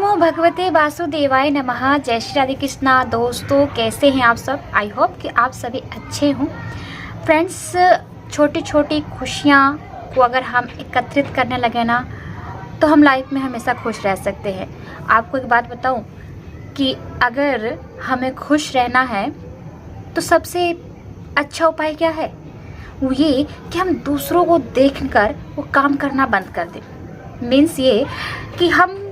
नमो भगवते वासुदेवाय नमः। जय श्री राधे कृष्णा। दोस्तों, कैसे हैं आप सब? आई होप कि आप सभी अच्छे हों। फ्रेंड्स, छोटी छोटी खुशियाँ को अगर हम एकत्रित करने लगे ना तो हम लाइफ में हमेशा खुश रह सकते हैं। आपको एक बात बताऊं कि अगर हमें खुश रहना है तो सबसे अच्छा उपाय क्या है? वो ये कि हम दूसरों को देखकर वो काम करना बंद कर दें। मीन्स ये कि हम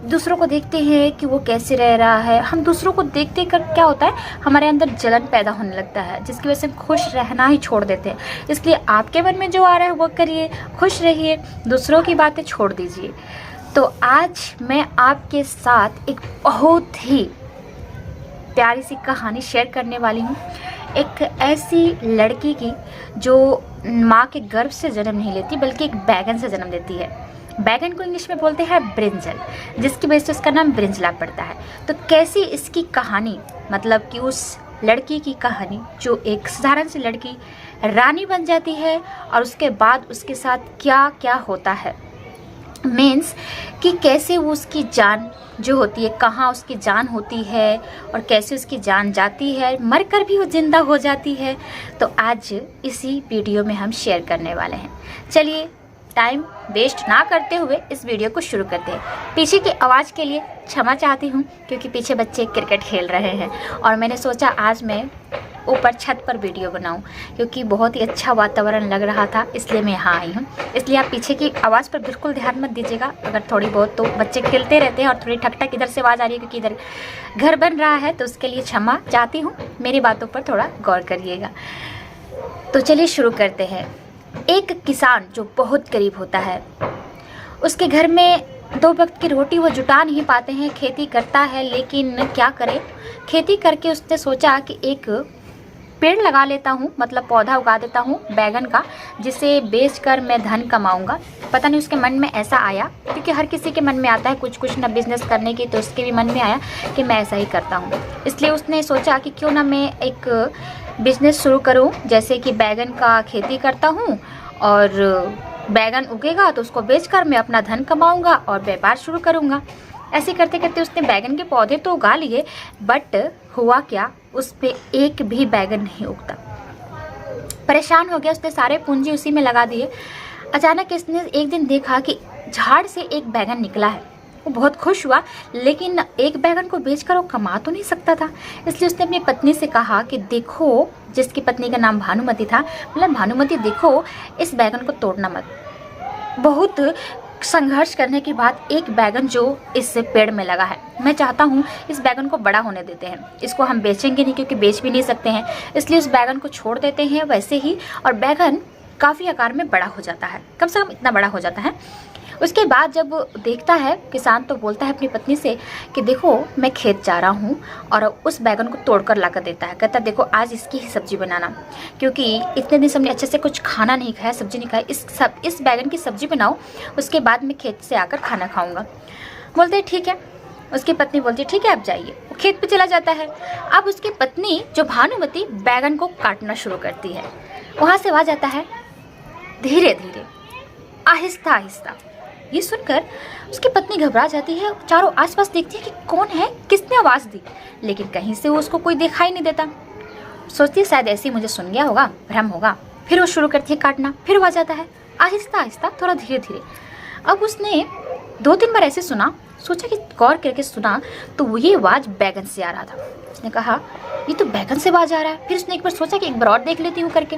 दूसरों को देखते हैं कि वो कैसे रह रहा है। हम दूसरों को देखते कर क्या होता है, हमारे अंदर जलन पैदा होने लगता है, जिसकी वजह से हम खुश रहना ही छोड़ देते हैं। इसलिए आपके मन में जो आ रहा है वो करिए, खुश रहिए, दूसरों की बातें छोड़ दीजिए। तो आज मैं आपके साथ एक बहुत ही प्यारी सी कहानी शेयर करने वाली हूँ। एक ऐसी लड़की की जो माँ के गर्भ से जन्म नहीं लेती बल्कि एक बैगन से जन्म लेती है। बैगन को इंग्लिश में बोलते हैं ब्रिंजल, जिसकी वजह से उसका नाम ब्रिंजला पड़ता है। तो कैसी इसकी कहानी, मतलब कि उस लड़की की कहानी जो एक साधारण सी लड़की रानी बन जाती है और उसके बाद उसके साथ क्या क्या होता है। मीन्स कि कैसे वो उसकी जान जो होती है, कहाँ उसकी जान होती है और कैसे उसकी जान जाती है, मरकर भी वो जिंदा हो जाती है। तो आज इसी वीडियो में हम शेयर करने वाले हैं। चलिए टाइम वेस्ट ना करते हुए इस वीडियो को शुरू करते हैं। पीछे की आवाज़ के लिए क्षमा चाहती हूँ क्योंकि पीछे बच्चे क्रिकेट खेल रहे हैं और मैंने सोचा आज मैं ऊपर छत पर वीडियो बनाऊं क्योंकि बहुत ही अच्छा वातावरण लग रहा था, इसलिए मैं यहाँ आई हूँ। इसलिए आप पीछे की आवाज़ पर बिल्कुल ध्यान मत दीजिएगा। अगर थोड़ी बहुत, तो बच्चे खेलते रहते हैं और थोड़ी ठक ठक इधर से आवाज़ आ रही है क्योंकि इधर घर बन रहा है, तो उसके लिए क्षमा चाहती हूँ। मेरी बातों पर थोड़ा गौर करिएगा। तो चलिए शुरू करते हैं। एक किसान जो बहुत गरीब होता है, उसके घर में 2 वक्त की रोटी वो जुटा नहीं पाते हैं। खेती करता है लेकिन क्या करे, खेती करके उसने सोचा कि एक पेड़ लगा लेता हूँ, मतलब पौधा उगा देता हूँ बैगन का, जिसे बेचकर मैं धन कमाऊँगा। पता नहीं उसके मन में ऐसा आया, क्योंकि हर किसी के मन में आता है कुछ कुछ ना बिज़नेस करने की, तो उसके भी मन में आया कि मैं ऐसा ही करता हूँ। इसलिए उसने सोचा कि क्यों ना मैं एक बिज़नेस शुरू करूं, जैसे कि बैगन का खेती करता हूं और बैगन उगेगा तो उसको बेचकर मैं अपना धन कमाऊंगा और व्यापार शुरू करूंगा। ऐसे करते करते उसने बैगन के पौधे तो उगा लिए, बट हुआ क्या, उस पे एक भी बैगन नहीं उगता। परेशान हो गया, उसने सारे पूंजी उसी में लगा दिए। अचानक इसने एक दिन देखा कि झाड़ से एक बैगन निकला है। वो बहुत खुश हुआ, लेकिन एक बैगन को बेचकर वो कमा तो नहीं सकता था। इसलिए उसने अपनी पत्नी से कहा कि देखो, जिसकी पत्नी का नाम भानुमति था, मतलब भानुमति देखो, इस बैगन को तोड़ना मत। बहुत संघर्ष करने के बाद एक बैगन जो इस पेड़ में लगा है, मैं चाहता हूँ इस बैगन को बड़ा होने देते हैं। इसको हम बेचेंगे नहीं क्योंकि बेच भी नहीं सकते हैं, इसलिए उस बैगन को छोड़ देते हैं वैसे ही। और बैगन काफ़ी आकार में बड़ा हो जाता है, कम से कम इतना बड़ा हो जाता है। उसके बाद जब देखता है किसान, तो बोलता है अपनी पत्नी से कि देखो, मैं खेत जा रहा हूँ, और उस बैगन को तोड़कर ला कर देता है। कहता है देखो, आज इसकी ही सब्जी बनाना, क्योंकि इतने दिन से हमने अच्छे से कुछ खाना नहीं खाया, सब्जी नहीं खाई, इस बैगन की सब्जी बनाओ, उसके बाद मैं खेत से आकर खाना खाऊंगा। बोलते हैं ठीक है। उसकी पत्नी बोलती है ठीक है, आप जाइए। वो खेत पे चला जाता है। अब उसकी पत्नी जो भानुमति बैगन को काटना शुरू करती है। वहाँ से आवाज आता है धीरे धीरे, आहिस्ता आहिस्ता। ये सुनकर उसकी पत्नी घबरा जाती है, चारों आसपास देखती है कि कौन है, किसने आवाज़ दी, लेकिन कहीं से उसको कोई दिखाई नहीं देता। सोचती है शायद ऐसे ही मुझे सुन गया होगा, भ्रम होगा। फिर वो शुरू करती है काटना, फिर आवाज आता है आहिस्ता आहिस्ता, थोड़ा धीरे धीरे। अब उसने 2-3 बार ऐसे सुना, सोचा कि गौर करके सुना तो ये आवाज़ बैगन से आ रहा था। उसने कहा ये तो बैगन से आवाज़ आ रहा है। फिर उसने एक बार सोचा कि एक बार और देख लेती हूँ करके।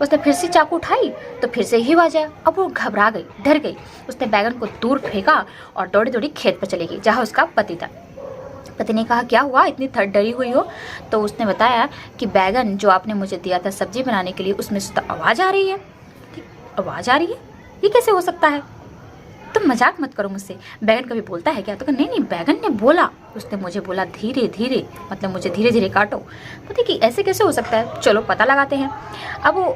उसने फिर से चाकू उठाई तो फिर से ही आवाज़ आया। अब वो घबरा गई, डर गई। उसने बैगन को दूर फेंका और दौड़ी दौड़ी खेत पर चली गई जहाँ उसका पति था। पति ने कहा क्या हुआ, इतनी डरी हुई हो? तो उसने बताया कि बैगन जो आपने मुझे दिया था सब्जी बनाने के लिए, उसमें से तो आवाज़ आ रही है। आवाज़ आ रही है, ये कैसे हो सकता है? तुम मजाक मत करो मुझसे, बैगन कभी बोलता है क्या? तो कहा नहीं नहीं, बैगन ने बोला, उसने मुझे बोला धीरे धीरे, मतलब मुझे धीरे धीरे काटो। पता कि ऐसे कैसे हो सकता है, चलो पता लगाते हैं। अब वो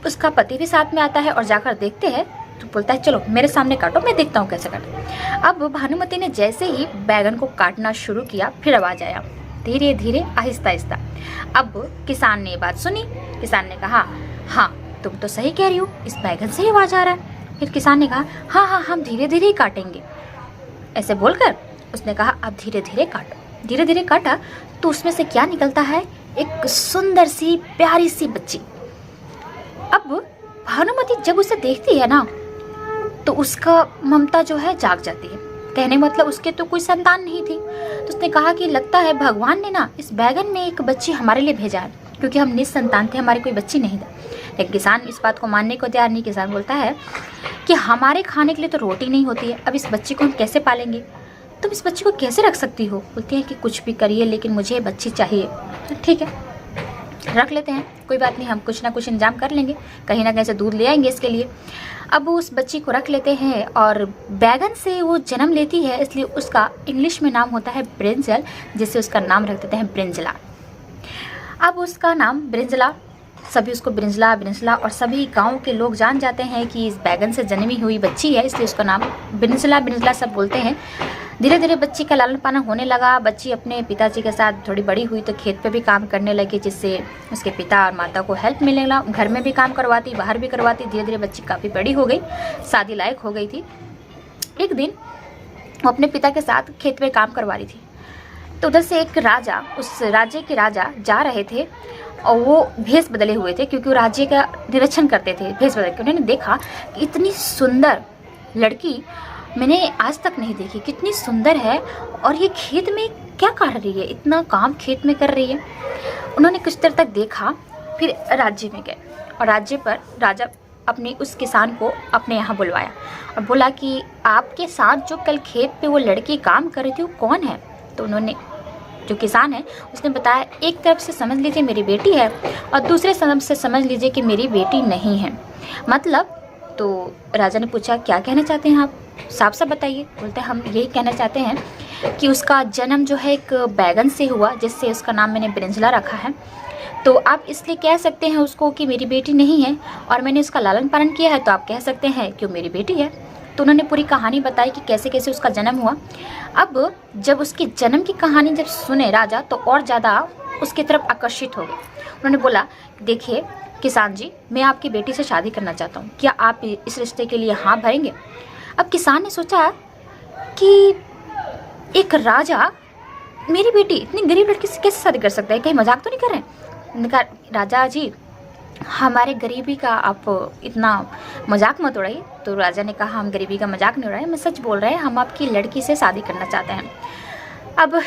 उसका पति भी साथ में आता है और जाकर देखते हैं, तो बोलता है चलो मेरे सामने काटो, मैं देखता हूँ कैसे काटो। अब भानुमति ने जैसे ही बैगन को काटना शुरू किया, फिर आवाज़ आया धीरे धीरे, आहिस्ता आहिस्ता। अब किसान ने ये बात सुनी। किसान ने कहा हाँ तुम तो सही कह रही हो, इस बैगन से ही आवाज़ आ रहा है। फिर किसान ने कहा हाँ हाँ, हम धीरे धीरे ही काटेंगे। ऐसे बोलकर उसने कहा अब धीरे धीरे काटो। धीरे धीरे काटा तो उसमें से क्या निकलता है, एक सुंदर सी प्यारी सी बच्ची। अब भानुमति जब उसे देखती है ना तो उसका ममता जो है जाग जाती है। कहने मतलब उसके तो कोई संतान नहीं थी। तो उसने कहा कि लगता है भगवान ने ना इस बैगन में एक बच्ची हमारे लिए भेजा है, क्योंकि हम निसंतान थे, हमारी कोई बच्ची नहीं था। लेकिन किसान इस बात को मानने को तैयार नहीं। किसान बोलता है कि हमारे खाने के लिए तो रोटी नहीं होती है, अब इस बच्ची को हम कैसे पालेंगे, तुम इस बच्ची को कैसे रख सकती हो। बोलती है कि कुछ भी करिए लेकिन मुझे ये बच्ची चाहिए। ठीक है, रख लेते हैं, कोई बात नहीं, हम कुछ ना कुछ इंतजाम कर लेंगे, कहीं ना कहीं से दूध ले आएंगे इसके लिए। अब उस बच्ची को रख लेते हैं और बैगन से वो जन्म लेती है, इसलिए उसका इंग्लिश में नाम होता है ब्रिंजल, जिससे उसका नाम रख देते हैं ब्रिंजला। अब उसका नाम ब्रिंजला, सभी उसको ब्रिंजला ब्रिंजला, और सभी गांव के लोग जान जाते हैं कि इस बैगन से जन्मी हुई बच्ची है, इसलिए उसका नाम ब्रिंजला ब्रिंजला सब बोलते हैं। धीरे धीरे बच्ची का लालन पालन होने लगा। बच्ची अपने पिताजी के साथ थोड़ी बड़ी हुई तो खेत पे भी काम करने लगी, जिससे उसके पिता और माता को हेल्प मिलने लगा। घर में भी काम करवाती, बाहर भी करवाती। धीरे धीरे बच्ची काफ़ी बड़ी हो गई, शादी लायक हो गई थी। एक दिन वो अपने पिता के साथ खेत में काम करवा रही थी, तो उधर से एक राजा, उस राज्य के राजा जा रहे थे और वो भेष बदले हुए थे, क्योंकि वो राज्य का निरीक्षण करते थे भेष बदल के। उन्होंने देखा कि इतनी सुंदर लड़की मैंने आज तक नहीं देखी, कितनी सुंदर है, और ये खेत में क्या कर रही है, इतना काम खेत में कर रही है। उन्होंने कुछ देर तक देखा, फिर राज्य में गए और राज्य पर राजा अपने उस किसान को अपने यहाँ बुलवाया और बोला कि आपके साथ जो कल खेत पे वो लड़की काम कर रही थी वो कौन है। तो उन्होंने, जो किसान है उसने बताया, एक तरफ से समझ लीजिए मेरी बेटी है और दूसरे तरफ से समझ लीजिए कि मेरी बेटी नहीं है। मतलब, तो राजा ने पूछा क्या कहना चाहते हैं आप, साफ साफ बताइए। बोलते हैं हम यही कहना चाहते हैं कि उसका जन्म जो है एक बैगन से हुआ, जिससे उसका नाम मैंने ब्रिंजला रखा है, तो आप इसलिए कह सकते हैं उसको कि मेरी बेटी नहीं है, और मैंने उसका लालन पालन किया है तो आप कह सकते हैं कि वो मेरी बेटी है। तो उन्होंने पूरी कहानी बताई कि कैसे कैसे उसका जन्म हुआ। अब जब उसके जन्म की कहानी जब सुने राजा तो और ज़्यादा उसकी तरफ आकर्षित हो गए। उन्होंने बोला, देखिए किसान जी, मैं आपकी बेटी से शादी करना चाहता हूँ, क्या आप इस रिश्ते के लिए हाँ भरेंगे। अब किसान ने सोचा कि एक राजा मेरी बेटी इतनी गरीब लड़की से कैसे शादी कर सकता है, कहीं मजाक तो नहीं कर रहे हैं। उन्होंने कहा, राजा जी हमारे गरीबी का आप इतना मजाक मत उड़ाइए। तो राजा ने कहा, हम गरीबी का मजाक नहीं उड़ाए, मैं सच बोल रहे हैं, हम आपकी लड़की से शादी करना चाहते हैं। अब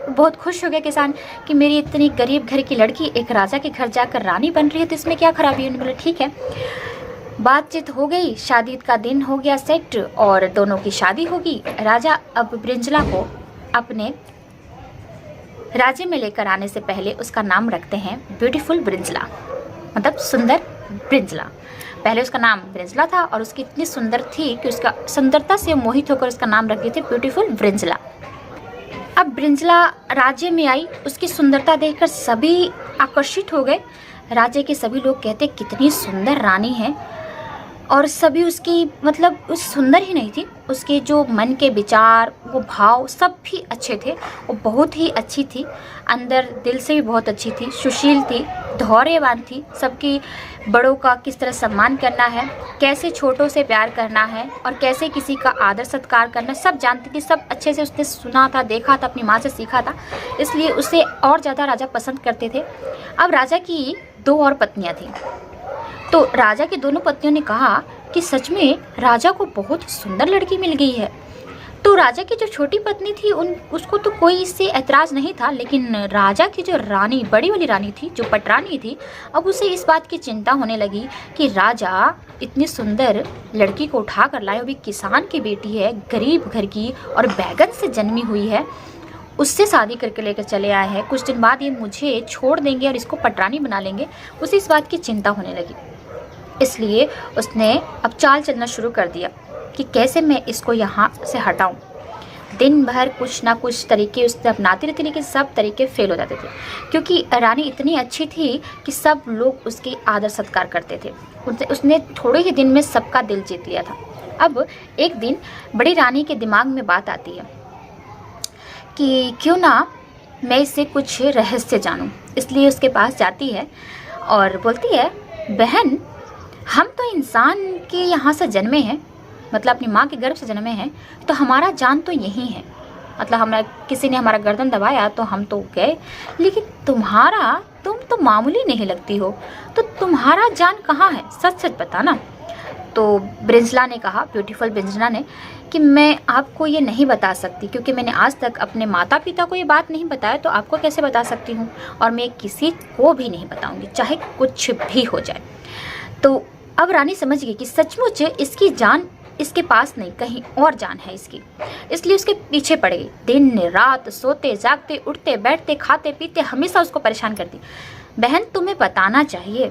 बहुत खुश हो गया किसान कि मेरी इतनी गरीब घर की लड़की एक राजा के घर जाकर रानी बन रही है, तो इसमें क्या खराबी है। उन्होंने बोला ठीक है। बातचीत हो गई, शादी का दिन हो गया सेट और दोनों की शादी होगी। राजा अब ब्रिंजला को अपने राज्य में लेकर आने से पहले उसका नाम रखते हैं ब्यूटीफुल ब्रिंजला, मतलब सुंदर ब्रिंजला। पहले उसका नाम ब्रिंजला था और उसकी इतनी सुंदर थी कि उसका सुंदरता से मोहित होकर उसका नाम रख दिए थे ब्यूटीफुल ब्रिंजला। अब ब्रिंजला राज्य में आई, उसकी सुंदरता देखकर सभी आकर्षित हो गए। राज्य के सभी लोग कहते कितनी सुंदर रानी है, और सभी उसकी, मतलब उस सुंदर ही नहीं थी, उसके जो मन के विचार, वो भाव सब भी अच्छे थे। वो बहुत ही अच्छी थी, अंदर दिल से भी बहुत अच्छी थी, सुशील थी, धैर्यवान थी, सबकी बड़ों का किस तरह सम्मान करना है, कैसे छोटों से प्यार करना है और कैसे किसी का आदर सत्कार करना है, सब जानती थी। सब अच्छे से उसने सुना था, देखा था, अपनी माँ से सीखा था, इसलिए उसे और ज़्यादा राजा पसंद करते थे। अब राजा की 2 और पत्नियाँ थीं, तो राजा की दोनों पत्नियों ने कहा कि सच में राजा को बहुत ही सुंदर लड़की मिल गई है। तो राजा की जो छोटी पत्नी थी उसको तो कोई इससे ऐतराज़ नहीं था, लेकिन राजा की जो रानी, बड़ी वाली रानी थी, जो पटरानी थी, अब उसे इस बात की चिंता होने लगी कि राजा इतनी सुंदर लड़की को उठा कर लाए, अभी किसान की बेटी है, गरीब घर की और बैगन से जन्मी हुई है, उससे शादी करके लेकर चले आए हैं, कुछ दिन बाद ये मुझे छोड़ देंगे और इसको पटरानी बना लेंगे। उसे इस बात की चिंता होने लगी, इसलिए उसने अब चाल चलना शुरू कर दिया कि कैसे मैं इसको यहाँ से हटाऊँ। दिन भर कुछ ना कुछ तरीके उसने अपनाती रहती, लेकिन सब तरीके फेल हो जाते थे, क्योंकि रानी इतनी अच्छी थी कि सब लोग उसकी आदर सत्कार करते थे। उसने थोड़े ही दिन में सबका दिल जीत लिया था। अब एक दिन बड़ी रानी के दिमाग में बात आती है कि क्यों ना मैं इससे कुछ रहस्य जानूं, इसलिए उसके पास जाती है और बोलती है, बहन हम तो इंसान के यहाँ से जन्मे हैं, मतलब अपनी माँ के गर्भ से जन्मे हैं, तो हमारा जान तो यही है, मतलब हमें किसी ने हमारा गर्दन दबाया तो हम तो गए, लेकिन तुम तो मामूली नहीं लगती हो, तो तुम्हारा जान कहाँ है, सच सच बताना। तो ब्रिंजला ने कहा, ब्यूटीफुल ब्रिंजला ने, कि मैं आपको ये नहीं बता सकती क्योंकि मैंने आज तक अपने माता पिता को ये बात नहीं बताया, तो आपको कैसे बता सकती हूँ, और मैं किसी को भी नहीं बताऊँगी, चाहे कुछ भी हो जाए। तो अब रानी समझ गई कि सचमुच इसकी जान इसके पास नहीं, कहीं और जान है इसकी, इसलिए उसके पीछे पड़ गई। दिन रात सोते जागते उठते बैठते खाते पीते हमेशा उसको परेशान करती। बहन तुम्हें बताना चाहिए,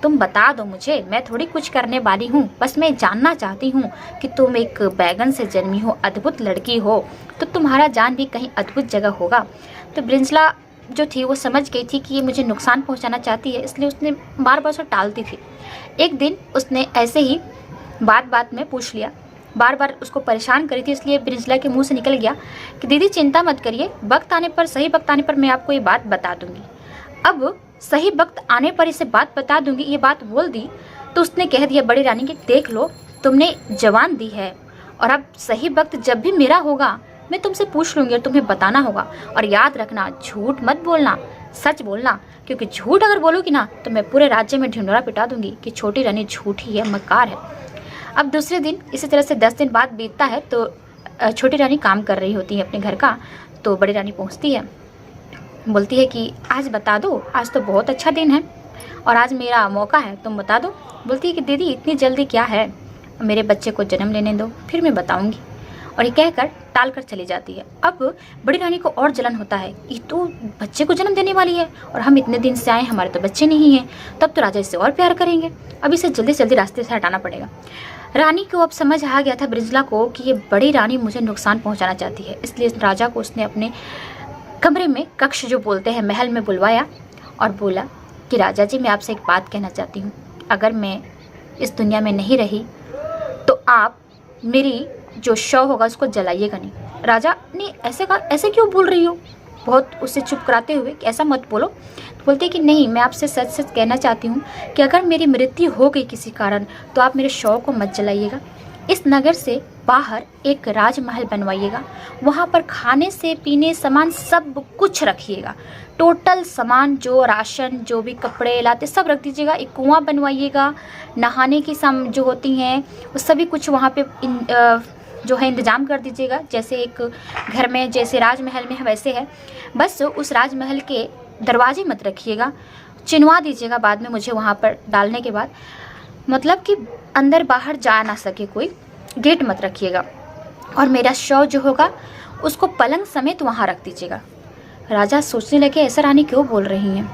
तुम बता दो मुझे, मैं थोड़ी कुछ करने वाली हूँ, बस मैं जानना चाहती हूँ कि तुम एक बैगन से जन्मी हो, अद्भुत लड़की हो, तो तुम्हारा जान भी कहीं अद्भुत जगह होगा। तो ब्रिंजला जो थी वो समझ गई थी कि ये मुझे नुकसान पहुँचाना चाहती है, इसलिए उसने बार बार उसे टालती थी। एक दिन उसने ऐसे ही बात बात में पूछ लिया, बार बार उसको परेशान करी थी, इसलिए ब्रिंजला के मुंह से निकल गया कि दीदी चिंता मत करिए, वक्त आने पर, सही वक्त आने पर मैं आपको ये बात बता दूंगी। अब सही वक्त आने पर इसे बात बता दूंगी ये बात बोल दी तो उसने कह दिया बड़ी रानी कि देख लो, तुमने जवान दी है और अब सही वक्त जब भी मेरा होगा मैं तुमसे पूछ लूँगी और तुम्हें बताना होगा। और याद रखना, झूठ मत बोलना, सच बोलना, क्योंकि झूठ अगर बोलोगी ना तो मैं पूरे राज्य में ढिंढोरा पिटा दूंगी कि छोटी रानी झूठी है, मक्कार है। अब दूसरे दिन इसी तरह से 10 दिन बाद बीतता है तो छोटी रानी काम कर रही होती है अपने घर का। तो बड़ी रानी पहुंचती है, बोलती है कि आज बता दो, आज तो बहुत अच्छा दिन है और आज मेरा मौका है, तुम बता दो। बोलती है कि दीदी इतनी जल्दी क्या है, मेरे बच्चे को जन्म लेने दो फिर मैं बताऊंगी। और ये कहकर टाल कर चली जाती है। अब बड़ी रानी को और जलन होता है, ये तो बच्चे को जन्म देने वाली है और हम इतने दिन से आए, हमारे तो बच्चे नहीं हैं, तब तो राजा इससे और प्यार करेंगे, अब इसे जल्दी से जल्दी रास्ते से हटाना पड़ेगा। रानी को अब समझ आ गया था ब्रिंजला को कि ये बड़ी रानी मुझे नुकसान पहुंचाना चाहती है, इसलिए राजा को उसने अपने कमरे में, कक्ष जो बोलते हैं, महल में बुलवाया और बोला कि राजा जी मैं आपसे एक बात कहना चाहती हूँ, अगर मैं इस दुनिया में नहीं रही तो आप मेरी जो शव होगा उसको जलाइएगा नहीं। राजा ने ऐसे कहा, ऐसे क्यों बोल रही हो, बहुत उसे चुप कराते हुए कि ऐसा मत बोलो। तो बोलते कि नहीं, मैं आपसे सच सच कहना चाहती हूँ कि अगर मेरी मृत्यु हो गई किसी कारण तो आप मेरे शव को मत जलाइएगा, इस नगर से बाहर एक राजमहल बनवाइएगा, वहाँ पर खाने से पीने सामान सब कुछ रखिएगा, टोटल सामान जो राशन जो भी कपड़े लाते सब रख दीजिएगा, एक कुआं बनवाइएगा, नहाने की जो होती हैं वो सभी कुछ वहाँ पे जो है इंतज़ाम कर दीजिएगा, जैसे एक घर में जैसे राजमहल में है वैसे है। बस उस राजमहल के दरवाजे मत रखिएगा, चिनवा दीजिएगा बाद में मुझे वहाँ पर डालने के बाद, मतलब कि अंदर बाहर जा ना सके कोई, गेट मत रखिएगा, और मेरा शव जो होगा उसको पलंग समेत वहाँ रख दीजिएगा। राजा सोचने लगे ऐसा रानी क्यों बोल रही हैं,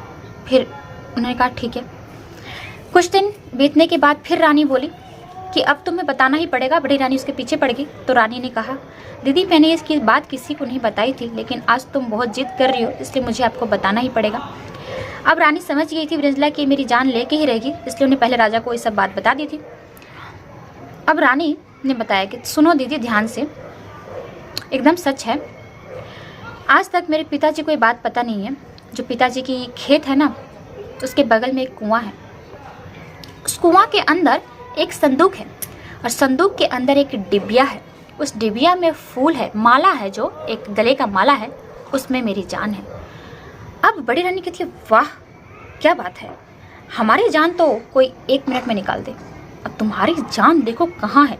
फिर उन्होंने कहा ठीक है। कुछ दिन बीतने के बाद फिर रानी बोली कि अब तुम्हें बताना ही पड़ेगा। बड़ी रानी उसके पीछे पड़ गई। तो रानी ने कहा दीदी मैंने इसकी बात किसी को नहीं बताई थी, लेकिन आज तुम बहुत जिद कर रही हो इसलिए मुझे आपको बताना ही पड़ेगा। अब रानी समझ गई थी ब्रिंजला की मेरी जान लेके ही रहेगी, इसलिए उन्हें पहले राजा को ये सब बात बता दी थी। अब रानी ने बताया कि सुनो दीदी ध्यान से, एकदम सच है, आज तक मेरे पिताजी को ये बात पता नहीं है। जो पिताजी की खेत है ना उसके बगल में एक कुआं है, उस कुआं के अंदर एक संदूक है और संदूक के अंदर एक डिबिया है, उस डिबिया में फूल है, माला है, जो एक गले का माला है, उसमें मेरी जान है। अब बड़ी रानी कहती है वाह क्या बात है, हमारी जान तो कोई 1 मिनट में निकाल दे, अब तुम्हारी जान देखो कहाँ है,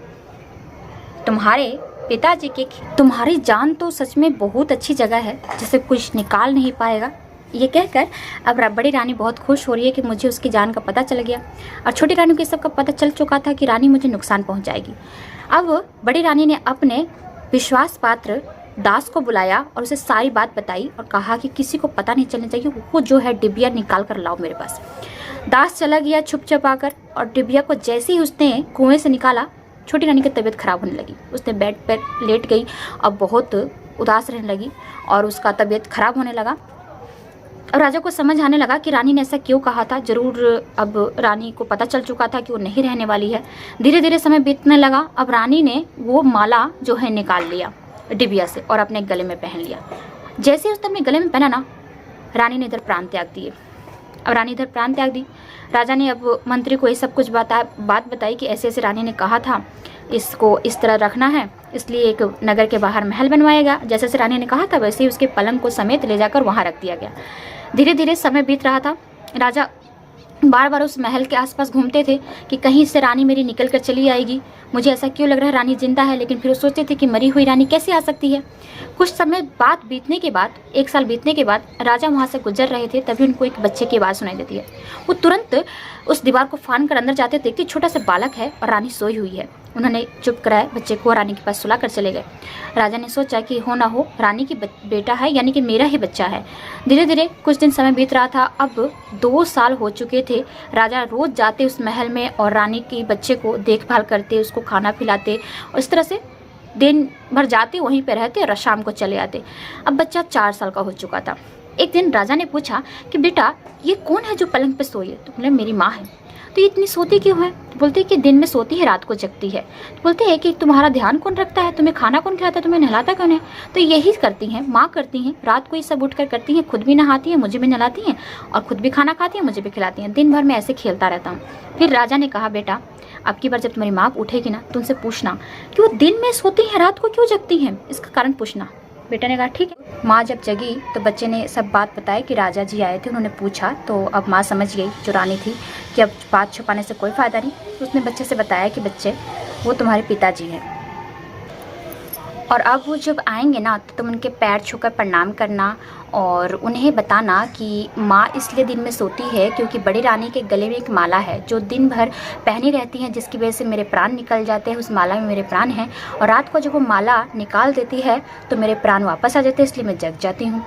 तुम्हारे पिताजी के, तुम्हारी जान तो सच में बहुत अच्छी जगह है जिसे कुछ निकाल नहीं पाएगा। ये कहकर अब बड़ी रानी बहुत खुश हो रही है कि मुझे उसकी जान का पता चल गया, और छोटी रानी को इस सब का पता चल चुका था कि रानी मुझे नुकसान पहुंचाएगी। अब बड़ी रानी ने अपने विश्वास पात्र दास को बुलाया और उसे सारी बात बताई और कहा कि किसी को पता नहीं चलना चाहिए, वो जो है डिबिया निकाल कर लाओ मेरे पास। दास चला गया छुप छुपाकर और डिबिया को जैसे ही उसने कुएं से निकाला, छोटी रानी की तबीयत खराब होने लगी। उसने बेड पर लेट गई और बहुत उदास रहने लगी और उसका तबीयत खराब होने लगा। अब राजा को समझ आने लगा कि रानी ने ऐसा क्यों कहा था, जरूर अब रानी को पता चल चुका था कि वो नहीं रहने वाली है। धीरे धीरे समय बीतने लगा। अब रानी ने वो माला जो है निकाल लिया डिबिया से और अपने गले में पहन लिया। जैसे उसने अपने गले में पहना ना, रानी ने इधर प्राण त्याग दिए। अब रानी इधर प्राण त्याग दी। राजा ने अब मंत्री को ये सब कुछ बात बताई कि ऐसे ऐसे रानी ने कहा था, इसको इस तरह रखना है, इसलिए एक नगर के बाहर महल बनवाया गया। जैसे से रानी ने कहा था वैसे ही उसके पलंग को समेत ले जाकर वहाँ रख दिया गया। धीरे धीरे समय बीत रहा था। राजा बार बार उस महल के आसपास घूमते थे कि कहीं से रानी मेरी निकल कर चली आएगी। मुझे ऐसा क्यों लग रहा है रानी जिंदा है, लेकिन फिर वो सोचते थे कि मरी हुई रानी कैसे आ सकती है। कुछ समय बाद बीतने के बाद, 1 साल बीतने के बाद राजा वहाँ से गुजर रहे थे, तभी उनको एक बच्चे की आवाज़ सुनाई देती है। वो तुरंत उस दीवार को फान कर अंदर जाते, देखते छोटा सा बालक है और रानी सोई हुई है। उन्होंने चुप कराया बच्चे को, रानी के पास सुला कर चले गए। राजा ने सोचा कि हो ना हो रानी की बेटा है, यानी कि मेरा ही बच्चा है। धीरे धीरे कुछ दिन समय बीत रहा था। अब 2 साल हो चुके थे। राजा रोज जाते उस महल में और रानी के बच्चे को देखभाल करते, उसको खाना खिलाते, और इस तरह से दिन भर जाते वहीं पे रहते और शाम को चले आते। अब बच्चा 4 साल का हो चुका था। एक दिन राजा ने पूछा कि बेटा ये कौन है जो पलंग पे सोई है? तो बोले मेरी माँ है। तो ये इतनी सोती क्यों है? तो बोलते कि दिन में सोती है, रात को जगती है। तो बोलते हैं कि तुम्हारा ध्यान कौन रखता है, तुम्हें खाना कौन खिलाता है, तुम्हें नहलाता कौन है? तो यही करती हैं, माँ करती हैं, रात को ये सब उठ कर करती हैं, खुद भी नहाती हैं, मुझे भी नहलाती हैं, और खुद भी खाना खाती हैं, मुझे भी खिलाती हैं। दिन भर मैं ऐसे खेलता रहता हूँ। फिर राजा ने कहा बेटा अब की बार जब तुम्हारी माँ उठेगी ना तो उनसे पूछना कि वो दिन में सोती हैं, रात को क्यों जगती हैं, इसका कारण पूछना। बेटा ने कहा ठीक है। माँ जब जगी तो बच्चे ने सब बात बताई कि राजा जी आए थे, उन्होंने पूछा। तो अब माँ समझ गई जो रानी थी कि अब बात छुपाने से कोई फ़ायदा नहीं। तो उसने बच्चे से बताया कि बच्चे वो तुम्हारे पिताजी हैं, और अब वो जब आएंगे ना तो तुम उनके पैर छूकर प्रणाम करना और उन्हें बताना कि माँ इसलिए दिन में सोती है क्योंकि बड़ी रानी के गले में एक माला है जो दिन भर पहनी रहती हैं, जिसकी वजह से मेरे प्राण निकल जाते हैं। उस माला में मेरे प्राण हैं, और रात को जब वो माला निकाल देती है तो मेरे प्राण वापस आ जाते हैं, इसलिए मैं जग जाती हूँ।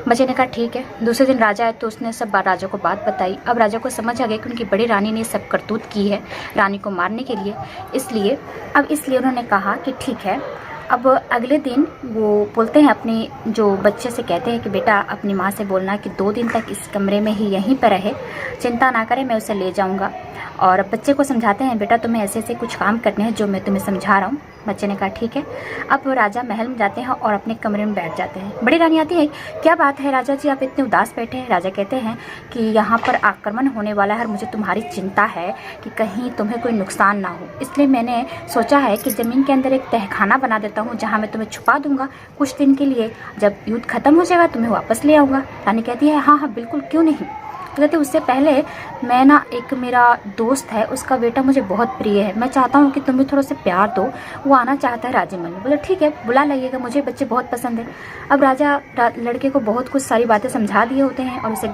बच्चे ने कहा ठीक है। दूसरे दिन राजा आए तो उसने सब बात राजा को बात बताई। अब राजा को समझ आ गया कि उनकी बड़ी रानी ने सब करतूत की है रानी को मारने के लिए, इसलिए उन्होंने कहा कि ठीक है। अब अगले दिन वो बोलते हैं अपने जो बच्चे से, कहते हैं कि बेटा अपनी माँ से बोलना कि 2 दिन तक इस कमरे में ही यहीं पर रहे, चिंता ना करें, मैं उसे ले जाऊँगा। और बच्चे को समझाते हैं बेटा तुम्हें ऐसे ऐसे कुछ काम करने हैं जो मैं तुम्हें समझा रहा हूँ। बच्चे ने कहा ठीक है। अब वो राजा महल में जाते हैं और अपने कमरे में बैठ जाते हैं। बड़ी रानी आती है, क्या बात है राजा जी आप इतने उदास बैठे हैं? राजा कहते हैं कि यहाँ पर आक्रमण होने वाला है और मुझे तुम्हारी चिंता है कि कहीं तुम्हें कोई नुकसान ना हो, इसलिए मैंने सोचा है कि ज़मीन के अंदर एक तहखाना बना देता हूँ जहाँ मैं तुम्हें छुपा दूंगा कुछ दिन के लिए। जब युद्ध खत्म हो जाएगा तुम्हें वापस ले आऊँगा। रानी कहती है हाँ हाँ बिल्कुल, क्यों नहीं। तो कहते उससे पहले मैं ना, एक मेरा दोस्त है उसका बेटा मुझे बहुत प्रिय है, मैं चाहता हूँ कि तुम्हें थोड़ा सा प्यार दो, वो आना चाहता है राजमहल में। बोले ठीक है बुला लाइएगा, मुझे बच्चे बहुत पसंद है। अब राजा लड़के को बहुत कुछ सारी बातें समझा दिए होते हैं और उसे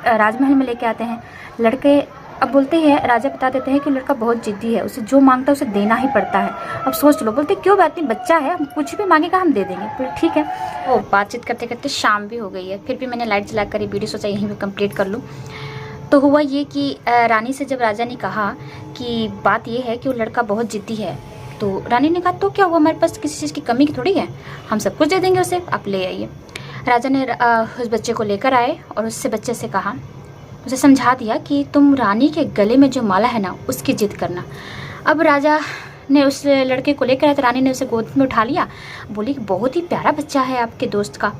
राजमहल में लेके आते हैं। लड़के अब बोलते हैं, राजा बता देते हैं कि लड़का बहुत जिद्दी है, उसे जो मांगता है उसे देना ही पड़ता है। अब सोच लो। बोलते क्यों बात नहीं, बच्चा है, हम कुछ भी मांगेगा हम दे देंगे। बोले ठीक है। वो बातचीत करते करते शाम भी हो गई है, फिर भी मैंने लाइट जला कर ये वीडियो सोचा यहीं पर कंप्लीट कर लूँ। तो हुआ ये कि रानी से जब राजा ने कहा कि बात ये है कि वो लड़का बहुत जिद्दी है, तो रानी ने कहा तो क्या हुआ, हमारे पास किसी चीज़ की कमी की थोड़ी है, हम सब कुछ दे देंगे उसे, आप ले आइए। राजा ने उस बच्चे को लेकर आए और उससे बच्चे से कहा, उसे समझा दिया कि तुम रानी के गले में जो माला है ना उसकी जिद करना। अब राजा ने उस लड़के को लेकर आया तो रानी ने उसे गोद में उठा लिया, बोली कि बहुत ही प्यारा बच्चा है आपके दोस्त का।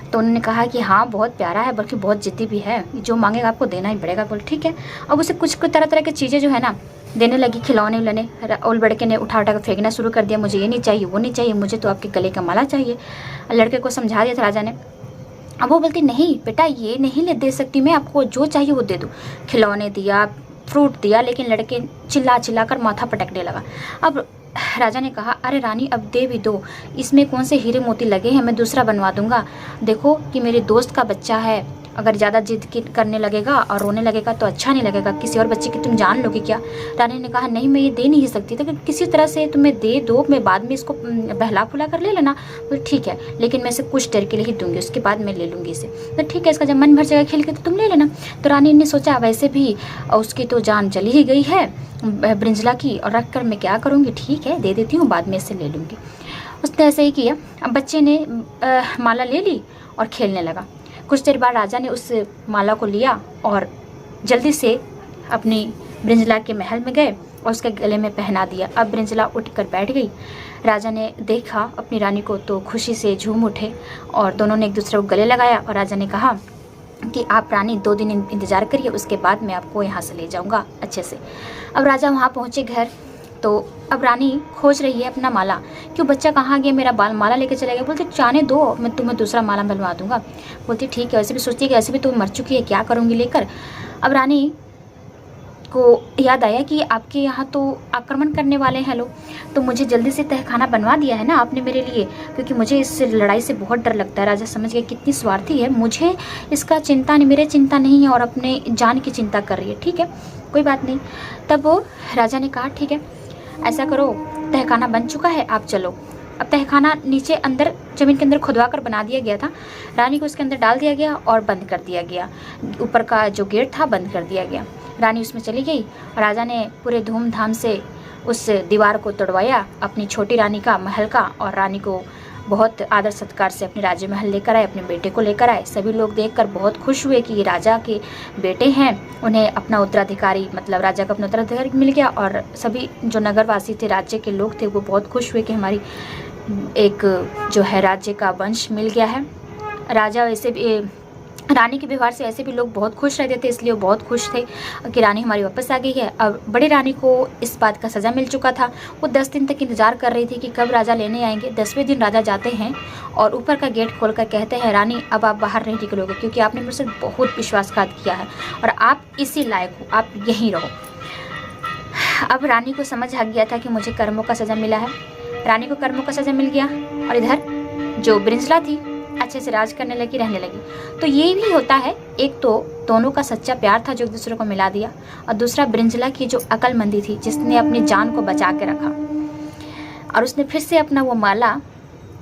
तो उन्होंने कहा कि हाँ बहुत प्यारा है, बल्कि बहुत जिद्दी भी है, जो मांगेगा आपको देना ही पड़ेगा। बोले ठीक है। अब उसे कुछ तरह तरह की चीज़ें जो है ना देने लगी, खिलौने उलने। और लड़के ने उठा कर फेंकना शुरू कर दिया, मुझे ये नहीं चाहिए वो नहीं चाहिए, मुझे तो आपके गले का माला चाहिए। लड़के को समझा दिया था राजा ने। अब वो बोलती नहीं बेटा ये नहीं दे सकती मैं, आपको जो चाहिए वो दे दूँ। खिलौने दिया, फ्रूट दिया, लेकिन लड़के चिल्ला चिल्ला कर माथा पटकने लगा। अब राजा ने कहा अरे रानी अब दे भी दो, इसमें कौन से हीरे मोती लगे हैं, मैं दूसरा बनवा दूंगा। देखो कि मेरे दोस्त का बच्चा है, अगर ज़्यादा जिद करने लगेगा और रोने लगेगा तो अच्छा नहीं लगेगा, किसी और बच्चे की तुम जान लोगे क्या। रानी ने कहा नहीं मैं ये दे नहीं सकती, तो किसी तरह से तुम्हें दे दो, मैं बाद में इसको बहला फुला कर ले लेना। तो ठीक है, लेकिन मैं इसे कुछ देर के लिए ही दूंगी, उसके बाद मैं ले लूँगी इसे। तो ठीक है, इसका जब मन भर जाएगा खेल के तो तुम ले लेना। तो रानी ने सोचा वैसे भी उसकी तो जान चली ही गई है ब्रिंजला की, और रख कर मैं क्या करूँगी, ठीक है दे देती हूँ, बाद में इसे ले लूँगी। उसने ऐसे ही किया। अब बच्चे ने माला ले ली और खेलने लगा। कुछ देर बाद राजा ने उस माला को लिया और जल्दी से अपनी ब्रिंजला के महल में गए और उसके गले में पहना दिया। अब ब्रिंजला उठकर बैठ गई। राजा ने देखा अपनी रानी को तो खुशी से झूम उठे और दोनों ने एक दूसरे को गले लगाया। और राजा ने कहा कि आप रानी 2 दिन इंतज़ार करिए, उसके बाद मैं आपको यहाँ से ले जाऊँगा अच्छे से। अब राजा वहाँ पहुँचे घर, तो अब रानी खोज रही है अपना माला, क्यों बच्चा कहाँ गया, मेरा बाल माला लेके चला गया। बोलते जाने दो, मैं तुम्हें दूसरा माला बनवा दूंगा। बोलती ठीक है, वैसे भी सोचती है कि ऐसे भी तुम मर चुकी है, क्या करूँगी लेकर। अब रानी को याद आया कि आपके यहाँ तो आक्रमण करने वाले हैं लोग, तो मुझे जल्दी से तहखाना बनवा दिया है ना आपने मेरे लिए, क्योंकि मुझे इस लड़ाई से बहुत डर लगता है। राजा समझ गए कितनी स्वार्थी है, मुझे इसका चिंता नहीं, मेरे चिंता नहीं है और अपने जान की चिंता कर रही है। ठीक है, कोई बात नहीं। तब वो राजा ने कहा ठीक है, ऐसा करो, तहखाना बन चुका है, आप चलो। अब तहखाना नीचे अंदर ज़मीन के अंदर खुदवा कर बना दिया गया था। रानी को उसके अंदर डाल दिया गया और बंद कर दिया गया। ऊपर का जो गेट था बंद कर दिया गया। रानी उसमें चली गई। राजा ने पूरे धूमधाम से उस दीवार को तोड़वाया, अपनी छोटी रानी का महल का, और रानी को बहुत आदर सत्कार से अपने राज्य महल लेकर आए, अपने बेटे को लेकर आए। सभी लोग देखकर बहुत खुश हुए कि ये राजा के बेटे हैं, उन्हें अपना उत्तराधिकारी, मतलब राजा का अपना उत्तराधिकारी मिल गया। और सभी जो नगरवासी थे, राज्य के लोग थे, वो बहुत खुश हुए कि हमारी एक जो है राज्य का वंश मिल गया है। राजा वैसे भी, रानी के व्यवहार से ऐसे भी लोग बहुत खुश रहते थे, इसलिए वो बहुत खुश थे कि रानी हमारी वापस आ गई है। अब बड़ी रानी को इस बात का सज़ा मिल चुका था। वो 10 दिन तक इंतज़ार कर रही थी कि कब राजा लेने आएंगे। 10वें दिन राजा जाते हैं और ऊपर का गेट खोलकर कहते हैं, रानी अब आप बाहर नहीं निकलोगे, क्योंकि आपने मुझसे बहुत विश्वासघात किया है और आप इसी लायक हो, आप यहीं रहो। अब रानी को समझ आ गया था कि मुझे कर्मों का सज़ा मिला है। रानी को कर्मों का सज़ा मिल गया और इधर जो ब्रिंजला थी अच्छे से राज करने लगी, रहने लगी। तो ये भी होता है, एक तो दोनों का सच्चा प्यार था जो एक दूसरे को मिला दिया, और दूसरा ब्रिंजला की जो अक्लमंदी थी, जिसने अपनी जान को बचा के रखा और उसने फिर से अपना वो माला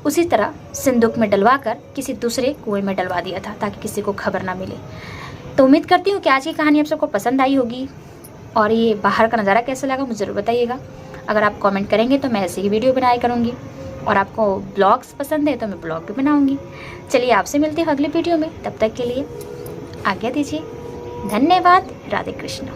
उसी तरह सिंदूक में डलवा कर किसी दूसरे कुएं में डलवा दिया था, ताकि किसी को खबर ना मिले। तो उम्मीद करती हूँ कि आज की कहानी आप सबको पसंद आई होगी, और ये बाहर का नज़ारा कैसा लगा मुझे ज़रूर बताइएगा। अगर आप कमेंट करेंगे तो मैं ऐसे ही वीडियो बनाया करूँगी, और आपको ब्लॉग्स पसंद है तो मैं ब्लॉग भी बनाऊंगी। चलिए आपसे मिलती हूँ अगले वीडियो में, तब तक के लिए आज्ञा दीजिए। धन्यवाद। राधे कृष्ण।